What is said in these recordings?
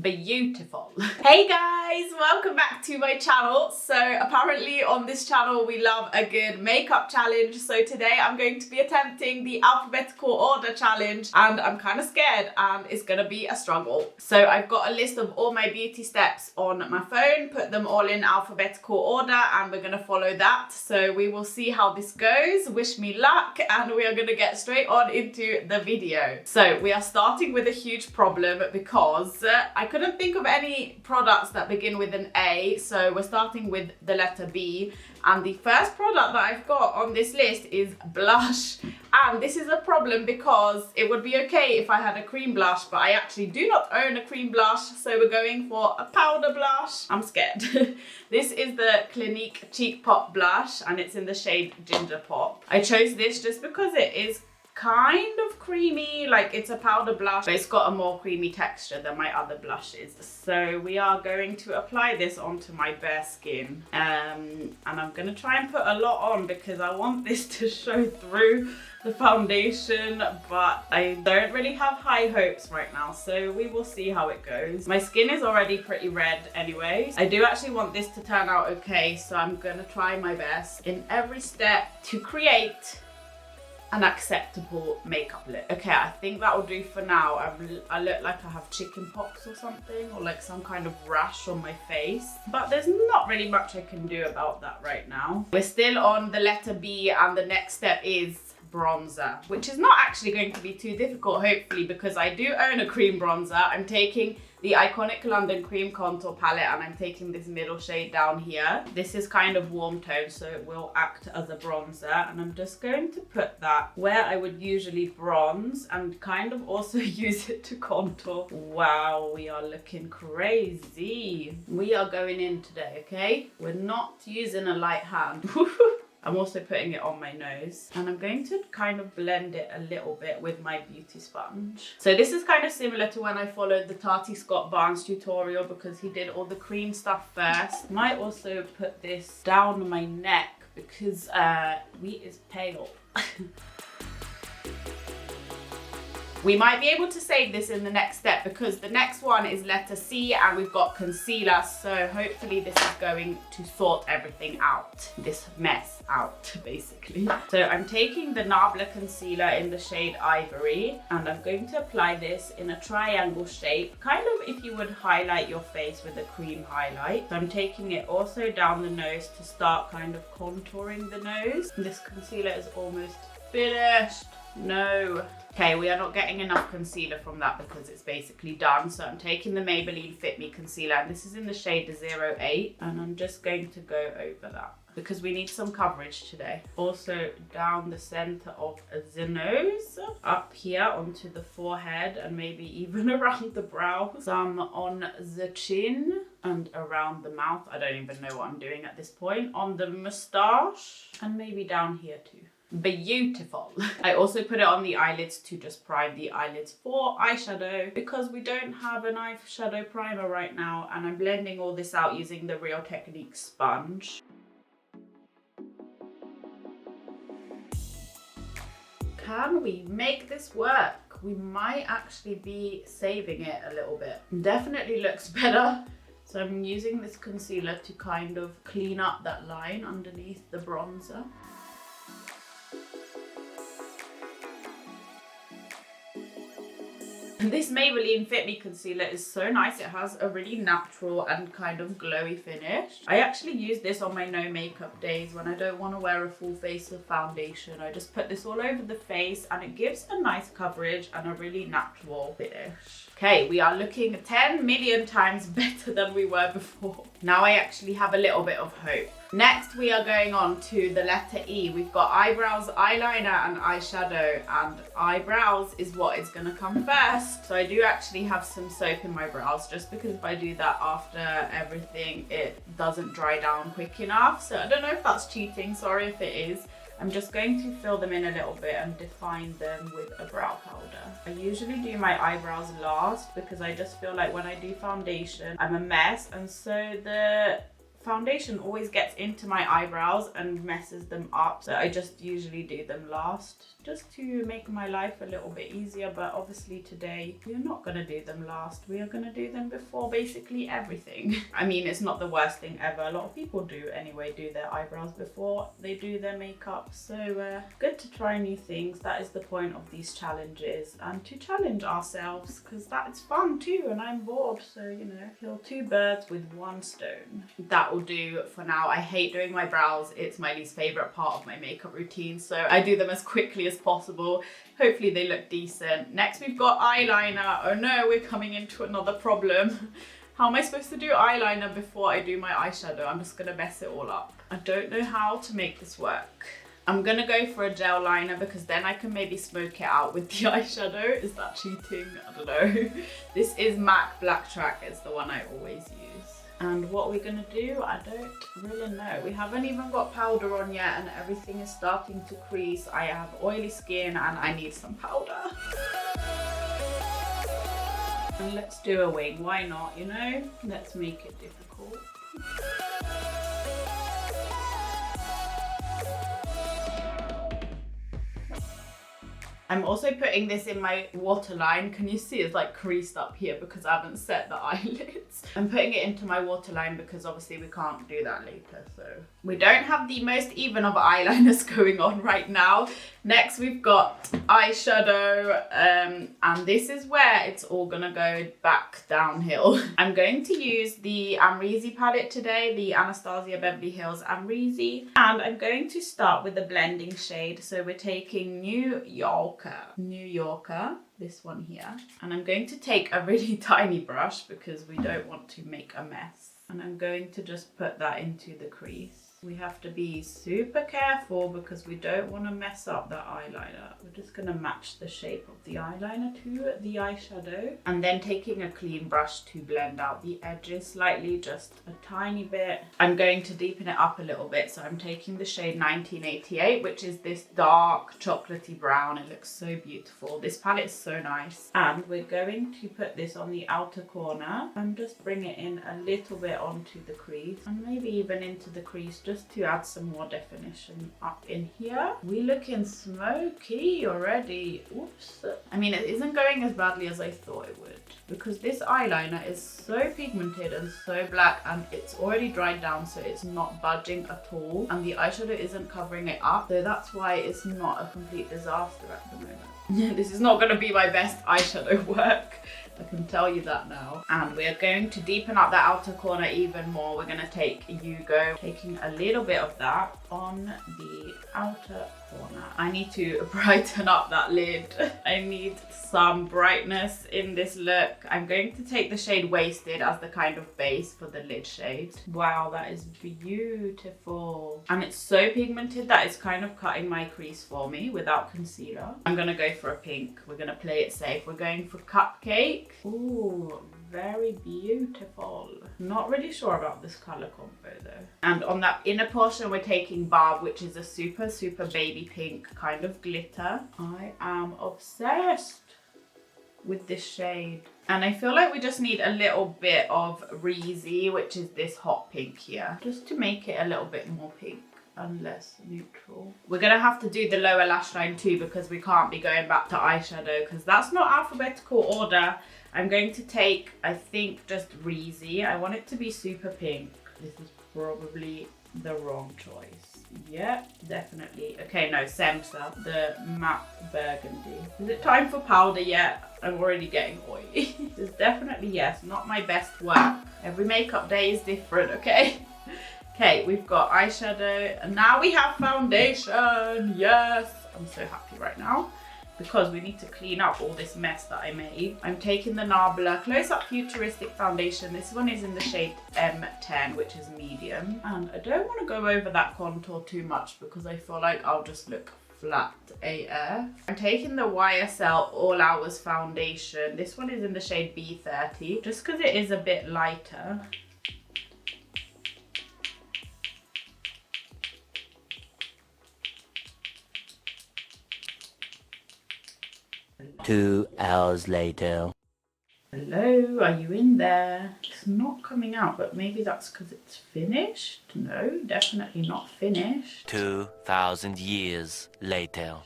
Beautiful. Hey guys, welcome back to my channel. So apparently on this channel we love a good makeup challenge. So today I'm going to be attempting the alphabetical order challenge and I'm kind of scared and it's gonna be a struggle. So I've got a list of all my beauty steps on my phone, put them all in alphabetical order and we're gonna follow that. So we will see how this goes. Wish me luck and we are gonna get straight on into the video. So we are starting with a huge problem because I couldn't think of any products that begin with an A, so we're starting with the letter B. And the first product that I've got on this list is blush. And this is a problem because it would be okay if I had a cream blush, but I actually do not own a cream blush, so we're going for a powder blush. I'm scared. This is the Clinique Cheek Pop blush and it's in the shade Ginger Pop. I chose this just because it is kind of creamy, like it's a powder blush, but it's got a more creamy texture than my other blushes. So we are going to apply this onto my bare skin, and I'm gonna try and put a lot on because I want this to show through the foundation, but I don't really have high hopes right now, so we will see how it goes. My skin is already pretty red anyway. I do actually want this to turn out okay, so I'm gonna try my best in every step to create an acceptable makeup look. Okay, I think that will do for now. I look like I have chicken pox or something, or like some kind of rash on my face, but there's not really much I can do about that right now. We're still on the letter B and the next step is bronzer, which is not actually going to be too difficult, hopefully, because I do own a cream bronzer. I'm taking the Iconic London Cream Contour Palette and I'm taking this middle shade down here. This is kind of warm tone, so it will act as a bronzer, and I'm just going to put that where I would usually bronze and kind of also use it to contour. Wow, we are looking crazy. We are going in today, okay? We're not using a light hand. I'm also putting it on my nose and I'm going to kind of blend it a little bit with my beauty sponge. So this is kind of similar to when I followed the Tati Scott Barnes tutorial because he did all the cream stuff first. Might also put this down my neck because wheat is pale. We might be able to save this in the next step because the next one is letter C and we've got concealer, so hopefully this is going to sort everything out, this mess out basically. So I'm taking the NABLA concealer in the shade Ivory and I'm going to apply this in a triangle shape, kind of if you would highlight your face with a cream highlight. So I'm taking it also down the nose to start kind of contouring the nose. This concealer is almost finished. No. Okay, we are not getting enough concealer from that because it's basically done. So I'm taking the Maybelline Fit Me Concealer and this is in the shade 08 and I'm just going to go over that because we need some coverage today. Also down the center of the nose, up here onto the forehead and maybe even around the brow. Some on the chin and around the mouth. I don't even know what I'm doing at this point. On the moustache and maybe down here too. Beautiful. I also put it on the eyelids to just prime the eyelids for eyeshadow because we don't have an eyeshadow primer right now, and I'm blending all this out using the Real Technique sponge. Can we make this work? We might actually be saving it a little bit. Definitely looks better. So I'm using this concealer to kind of clean up that line underneath the bronzer. This Maybelline Fit Me Concealer is so nice. It has a really natural and kind of glowy finish. I actually use this on my no makeup days when I don't want to wear a full face of foundation. I just put this all over the face and it gives a nice coverage and a really natural finish. Okay, we are looking 10 million times better than we were before. Now I actually have a little bit of hope. Next, we are going on to the letter E. We've got eyebrows, eyeliner, and eyeshadow, and eyebrows is what is gonna come first. So I do actually have some soap in my brows, just because if I do that after everything, it doesn't dry down quick enough. So I don't know if that's cheating, sorry if it is. I'm just going to fill them in a little bit and define them with a brow powder. I usually do my eyebrows last because I just feel like when I do foundation, I'm a mess, and so the foundation always gets into my eyebrows and messes them up, so I just usually do them last, just to make my life a little bit easier. But obviously today we're not going to do them last, we are going to do them before basically everything. I mean, it's not the worst thing ever. A lot of people do anyway, do their eyebrows before they do their makeup, so good to try new things. That is the point of these challenges, and to challenge ourselves, because that is fun too, and I'm bored, so you know, kill two birds with one stone. That will do for now. I hate doing my brows, it's my least favorite part of my makeup routine, so I do them as quickly as possible. Hopefully they look decent. Next we've got eyeliner. Oh no, we're coming into another problem. How am I supposed to do eyeliner before I do my eyeshadow? I'm just gonna mess it all up. I don't know how to make this work. I'm gonna go for a gel liner because then I can maybe smoke it out with the eyeshadow. Is that cheating? I don't know. This is MAC Black Track, it's the one I always use. And what we're gonna do, I don't really know. We haven't even got powder on yet and everything is starting to crease. I have oily skin and I need some powder. And let's do a wing, why not, you know? Let's make it difficult. I'm also putting this in my waterline. Can you see it's like creased up here because I haven't set the eyelids? I'm putting it into my waterline because obviously we can't do that later, so. We don't have the most even of eyeliners going on right now. Next we've got eyeshadow, and this is where it's all gonna go back downhill. I'm going to use the Amrezy palette today, the Anastasia Beverly Hills Amrezy, and I'm going to start with the blending shade. So we're taking New Yorker, this one here, and I'm going to take a really tiny brush because we don't want to make a mess, and I'm going to just put that into the crease. We have to be super careful because we don't want to mess up the eyeliner. We're just going to match the shape of the eyeliner to the eyeshadow, and then taking a clean brush to blend out the edges slightly, just a tiny bit. I'm going to deepen it up a little bit, so I'm taking the shade 1988, which is this dark chocolatey brown. It looks so beautiful. This palette is so nice, and we're going to put this on the outer corner and just bring it in a little bit onto the crease, and maybe even into the crease, just to add some more definition up in here. We're looking smoky already. Oops. I mean, it isn't going as badly as I thought it would, because this eyeliner is so pigmented and so black, and it's already dried down, so it's not budging at all, and the eyeshadow isn't covering it up, so that's why it's not a complete disaster at the moment. This is not going to be my best eyeshadow work, I can tell you that now. And we're going to deepen up the outer corner even more. We're going to take Yugo, taking a little bit of that on the outer corner. I need to brighten up that lid. I need some brightness in this look. I'm going to take the shade Wasted as the kind of base for the lid shade. Wow, that is beautiful. And it's so pigmented that it's kind of cutting my crease for me without concealer. I'm going to go for a pink. We're going to play it safe. We're going for Cupcake. Ooh, very beautiful. Not really sure about this color combo though. And on that inner portion we're taking Barb, which is a super baby pink kind of glitter. I am obsessed with this shade, and I feel like we just need a little bit of Reezy, which is this hot pink here, just to make it a little bit more pink and less neutral. We're gonna have to do the lower lash line too, because we can't be going back to eyeshadow because that's not alphabetical order. I'm going to take, I think, just Reezy. I want it to be super pink. This is probably the wrong choice. Yeah, definitely. Okay, no, Semsa, the matte burgundy. Is it time for powder yet? I'm already getting oily. This is definitely yes, not my best work. Every makeup day is different, okay? Okay, we've got eyeshadow, and now we have foundation. Yes, I'm so happy right now, because we need to clean up all this mess that I made. I'm taking the NABLA Close Up Futuristic Foundation. This one is in the shade M10, which is medium. And I don't want to go over that contour too much because I feel like I'll just look flat AF. I'm taking the YSL All Hours Foundation. This one is in the shade B30, just because it is a bit lighter. Two hours later. Hello, are you in there? It's not coming out, but maybe that's because it's finished. No, definitely not finished. 2,000 years later.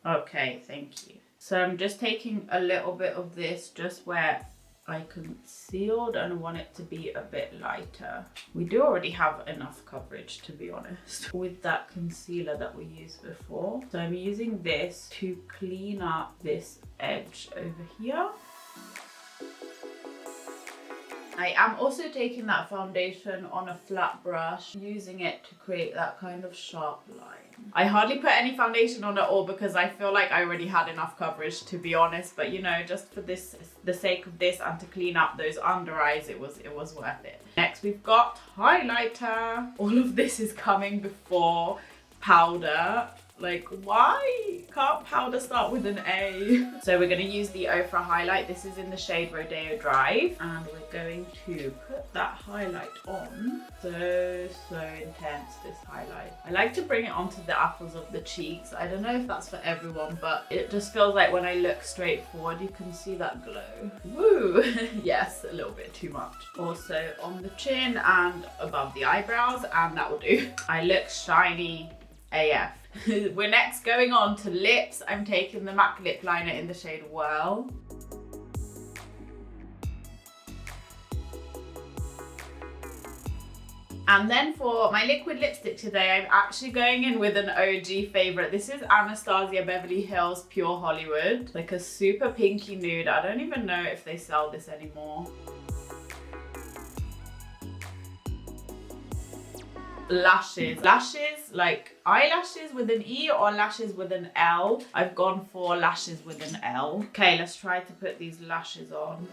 Okay, thank you. So I'm just taking a little bit of this just where I concealed, and I want it to be a bit lighter. We do already have enough coverage, to be honest, with that concealer that we used before. So I'm using this to clean up this edge over here. I am also taking that foundation on a flat brush, using it to create that kind of sharp line. I hardly put any foundation on at all because I feel like I already had enough coverage, to be honest, but you know, just for this, the sake of this and to clean up those under eyes, it was worth it. Next we've got highlighter. All of this is coming before powder. Like, why can't powder start with an A? So we're going to use the OFRA highlight. This is in the shade Rodeo Drive, and we're going to put that highlight on. So intense, this highlight. I like to bring it onto the apples of the cheeks. I don't know if that's for everyone, but it just feels like when I look straight forward, you can see that glow. Woo! Yes, a little bit too much. Also on the chin and above the eyebrows, and that will do. I look shiny AF. We're next going on to lips. I'm taking the MAC lip liner in the shade Whirl. And then for my liquid lipstick today, I'm actually going in with an OG favorite. This is Anastasia Beverly Hills Pure Hollywood. Like a super pinky nude. I don't even know if they sell this anymore. Lashes, like eyelashes with an E or lashes with an L. I've gone for lashes with an L. Okay, let's try to put these lashes on.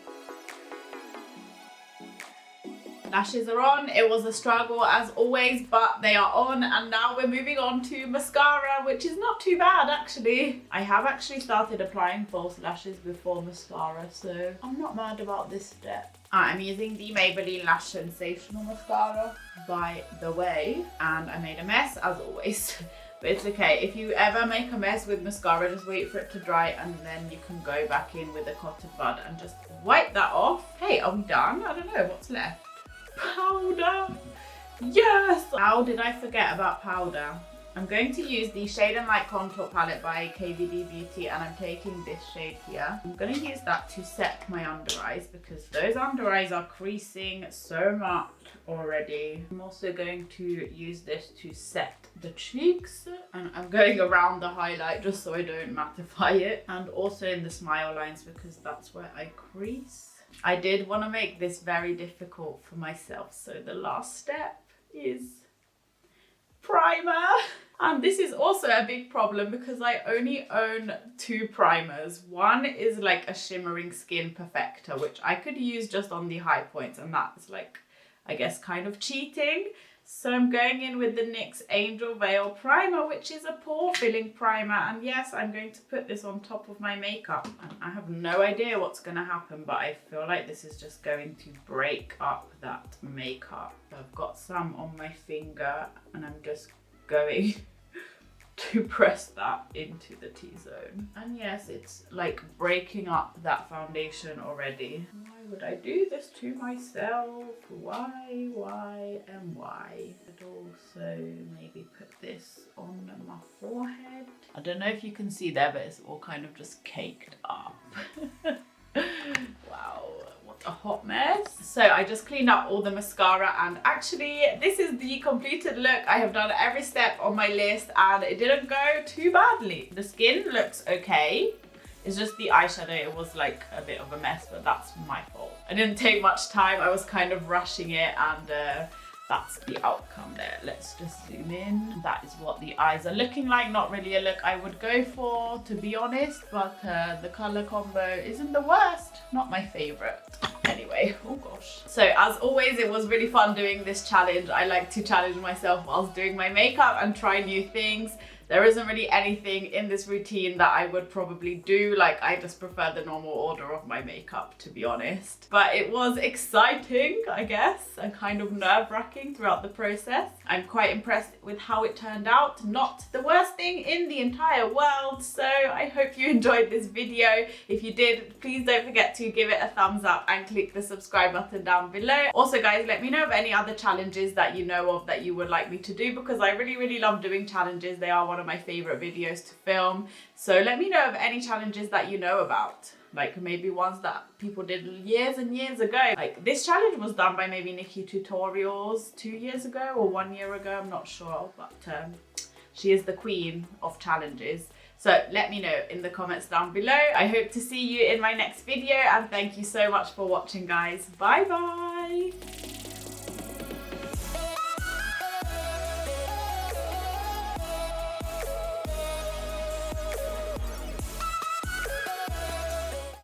Lashes are on. It was a struggle as always, but they are on, and now we're moving on to mascara, which is not too bad actually. I have actually started applying false lashes before mascara, so I'm not mad about this step. I'm using the Maybelline Lash Sensational Mascara, by the way, and I made a mess as always. But it's okay. If you ever make a mess with mascara, just wait for it to dry and then you can go back in with a cotton bud and just wipe that off. Hey, are we done? I don't know what's left. Powder! Yes! How did I forget about powder? I'm going to use the Shade and Light Contour Palette by KVD Beauty, and I'm taking this shade here. I'm going to use that to set my under eyes because those under eyes are creasing so much already. I'm also going to use this to set the cheeks, and I'm going around the highlight just so I don't mattify it, and also in the smile lines because that's where I crease. I did want to make this very difficult for myself, so the last step is primer. And this is also a big problem because I only own 2 primers. One is like a shimmering skin perfector, which I could use just on the high points, and that's like, I guess, kind of cheating. So I'm going in with the NYX Angel Veil Primer, which is a pore filling primer. And yes, I'm going to put this on top of my makeup. And I have no idea what's going to happen, but I feel like this is just going to break up that makeup. I've got some on my finger and I'm just going to press that into the T-zone. And yes, it's like breaking up that foundation already. Why would I do this to myself? Why? I'd also maybe put this on my forehead. I don't know if you can see there, but it's all kind of just caked up. Wow, what a hot mess. So I just cleaned up all the mascara, and actually this is the completed look. I have done every step on my list and it didn't go too badly. The skin looks okay. It's just the eyeshadow, it was like a bit of a mess, but that's my fault. I didn't take much time, I was kind of rushing it, and that's the outcome there. Let's just zoom in. That is what the eyes are looking like. Not really a look I would go for, to be honest, but the color combo isn't the worst. Not my favorite. Anyway, oh gosh. So as always, it was really fun doing this challenge. I like to challenge myself whilst doing my makeup and try new things. there isn't really anything in this routine that I would probably do. Like, I just prefer the normal order of my makeup, to be honest. But it was exciting, I guess, and kind of nerve-wracking throughout the process. I'm quite impressed with how it turned out. Not the worst thing in the entire world. So I hope you enjoyed this video. If you did, please don't forget to give it a thumbs up and click the subscribe button down below. Also guys, let me know of any other challenges that you know of that you would like me to do, because I really love doing challenges. They are one of my favorite videos to film. So let me know of any challenges that you know about. Like maybe ones that people did years and years ago. Like this challenge was done by maybe Nikkie Tutorials 2 years ago or 1 year ago, I'm not sure, but she is the queen of challenges. So let me know in the comments down below. I hope to see you in my next video, and thank you so much for watching guys. Bye bye.